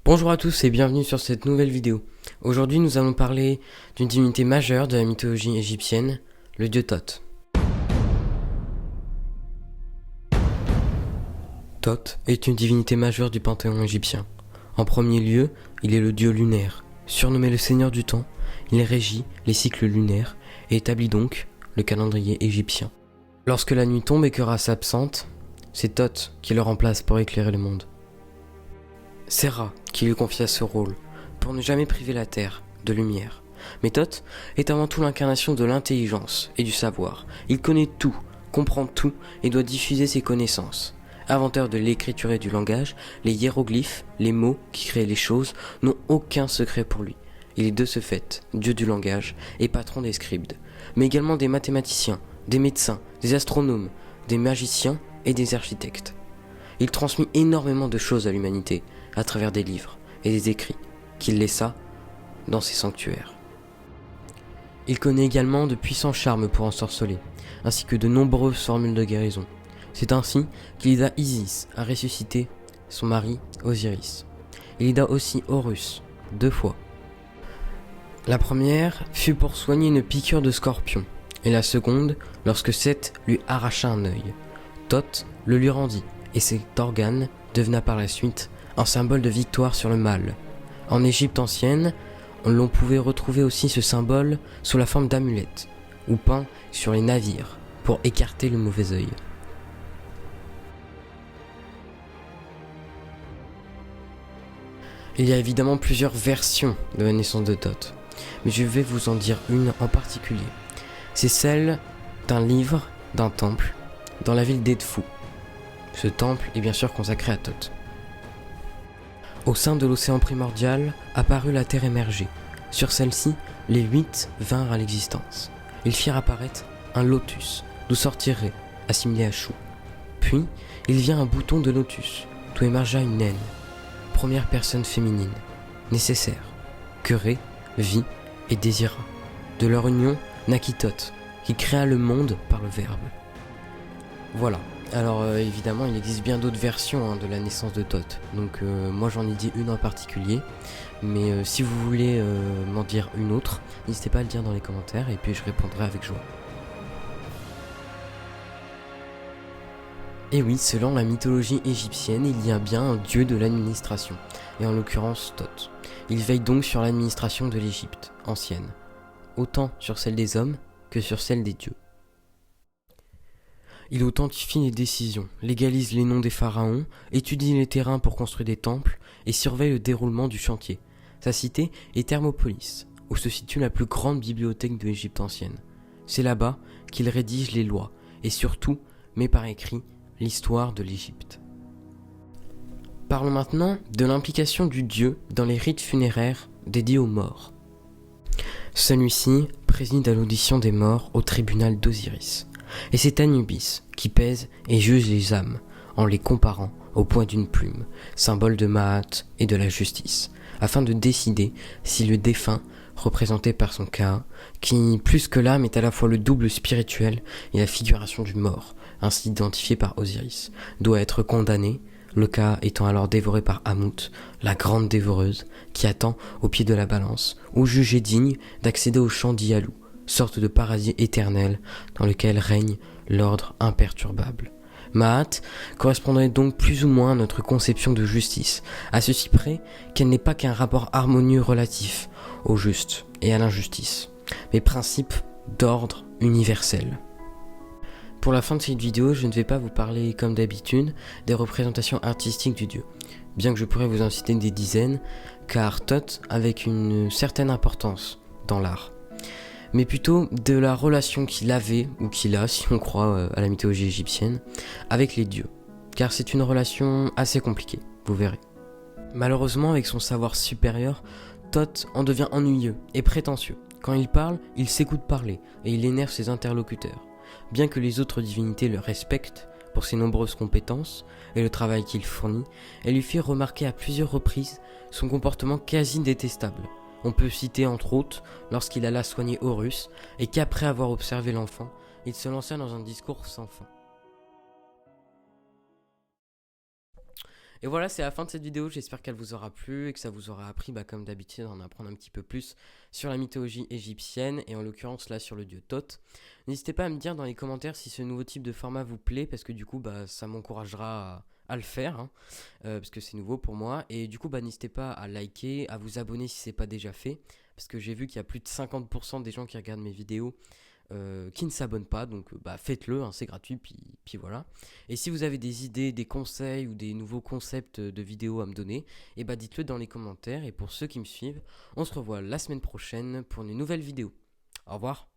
Bonjour à tous et bienvenue sur cette nouvelle vidéo. Aujourd'hui nous allons parler d'une divinité majeure de la mythologie égyptienne, le dieu Thoth. Thoth est une divinité majeure du panthéon égyptien. En premier lieu, il est le dieu lunaire. Surnommé le seigneur du temps, il régit les cycles lunaires et établit donc le calendrier égyptien. Lorsque la nuit tombe et que Ra s'absente, c'est Thoth qui le remplace pour éclairer le monde. C'est Ra qui lui confia ce rôle, pour ne jamais priver la terre de lumière. Mais Thoth est avant tout l'incarnation de l'intelligence et du savoir. Il connaît tout, comprend tout et doit diffuser ses connaissances. Inventeur de l'écriture et du langage, les hiéroglyphes, les mots qui créent les choses, n'ont aucun secret pour lui. Il est de ce fait dieu du langage et patron des scribes, mais également des mathématiciens, des médecins, des astronomes, des magiciens et des architectes. Il transmit énormément de choses à l'humanité à travers des livres et des écrits qu'il laissa dans ses sanctuaires. Il connaît également de puissants charmes pour ensorceler, ainsi que de nombreuses formules de guérison. C'est ainsi qu'il aida Isis à ressusciter son mari Osiris. Il aida aussi Horus 2 fois. La première fut pour soigner une piqûre de scorpion, et la seconde lorsque Seth lui arracha un œil. Thoth le lui rendit, et cet organe devena par la suite un symbole de victoire sur le mal. En Égypte ancienne, l'on pouvait retrouver aussi ce symbole sous la forme d'amulettes, ou peint sur les navires, pour écarter le mauvais œil. Il y a évidemment plusieurs versions de la naissance de Thoth, mais je vais vous en dire une en particulier. C'est celle d'un livre, d'un temple, dans la ville d'Edfou. Ce temple est bien sûr consacré à Thoth. Au sein de l'océan primordial apparut la terre émergée. Sur celle-ci, les 8 vinrent à l'existence. Ils firent apparaître un lotus, d'où sortit Ré, assimilé à Chou. Puis, il vient un bouton de lotus, d'où émergea une naine, première personne féminine, nécessaire, que Ré vit et désira. De leur union naquit Thoth, qui créa le monde par le Verbe. Voilà. Alors évidemment il existe bien d'autres versions de la naissance de Thoth, donc moi j'en ai dit une en particulier, mais si vous voulez m'en dire une autre, n'hésitez pas à le dire dans les commentaires et puis je répondrai avec joie. Et oui, selon la mythologie égyptienne, il y a bien un dieu de l'administration, et en l'occurrence Thoth. Il veille donc sur l'administration de l'Égypte ancienne, autant sur celle des hommes que sur celle des dieux. Il authentifie les décisions, légalise les noms des pharaons, étudie les terrains pour construire des temples et surveille le déroulement du chantier. Sa cité est Thermopolis, où se situe la plus grande bibliothèque de l'Égypte ancienne. C'est là-bas qu'il rédige les lois et surtout met par écrit l'histoire de l'Égypte. Parlons maintenant de l'implication du dieu dans les rites funéraires dédiés aux morts. Celui-ci préside à l'audition des morts au tribunal d'Osiris. Et c'est Anubis qui pèse et juge les âmes en les comparant au poids d'une plume, symbole de Maat et de la justice, afin de décider si le défunt, représenté par son Ka, qui plus que l'âme est à la fois le double spirituel et la figuration du mort, ainsi identifié par Osiris, doit être condamné, le Ka étant alors dévoré par Amut, la grande dévoreuse, qui attend au pied de la balance, ou jugé digne d'accéder au champ d'Ialou, sorte de paradis éternel dans lequel règne l'ordre imperturbable. Maat correspondrait donc plus ou moins à notre conception de justice, à ceci près qu'elle n'est pas qu'un rapport harmonieux relatif au juste et à l'injustice, mais principe d'ordre universel. Pour la fin de cette vidéo, je ne vais pas vous parler comme d'habitude des représentations artistiques du dieu, bien que je pourrais vous en citer des dizaines, car Thoth avec une certaine importance dans l'art, mais plutôt de la relation qu'il avait, ou qu'il a, si on croit à la mythologie égyptienne, avec les dieux. Car c'est une relation assez compliquée, vous verrez. Malheureusement, avec son savoir supérieur, Thoth en devient ennuyeux et prétentieux. Quand il parle, il s'écoute parler, et il énerve ses interlocuteurs. Bien que les autres divinités le respectent pour ses nombreuses compétences et le travail qu'il fournit, elle lui fit remarquer à plusieurs reprises son comportement quasi détestable. On peut citer entre autres lorsqu'il alla soigner Horus et qu'après avoir observé l'enfant, il se lança dans un discours sans fin. Et voilà, c'est la fin de cette vidéo. J'espère qu'elle vous aura plu et que ça vous aura appris, comme d'habitude, à en apprendre un petit peu plus sur la mythologie égyptienne et en l'occurrence là sur le dieu Thoth. N'hésitez pas à me dire dans les commentaires si ce nouveau type de format vous plaît parce que du coup, ça m'encouragera à le faire, hein, parce que c'est nouveau pour moi. Et du coup, n'hésitez pas à liker, à vous abonner si c'est pas déjà fait, parce que j'ai vu qu'il y a plus de 50% des gens qui regardent mes vidéos qui ne s'abonnent pas, donc faites-le, hein, c'est gratuit, puis voilà. Et si vous avez des idées, des conseils ou des nouveaux concepts de vidéos à me donner, et dites-le dans les commentaires. Et pour ceux qui me suivent, on se revoit la semaine prochaine pour une nouvelle vidéo. Au revoir.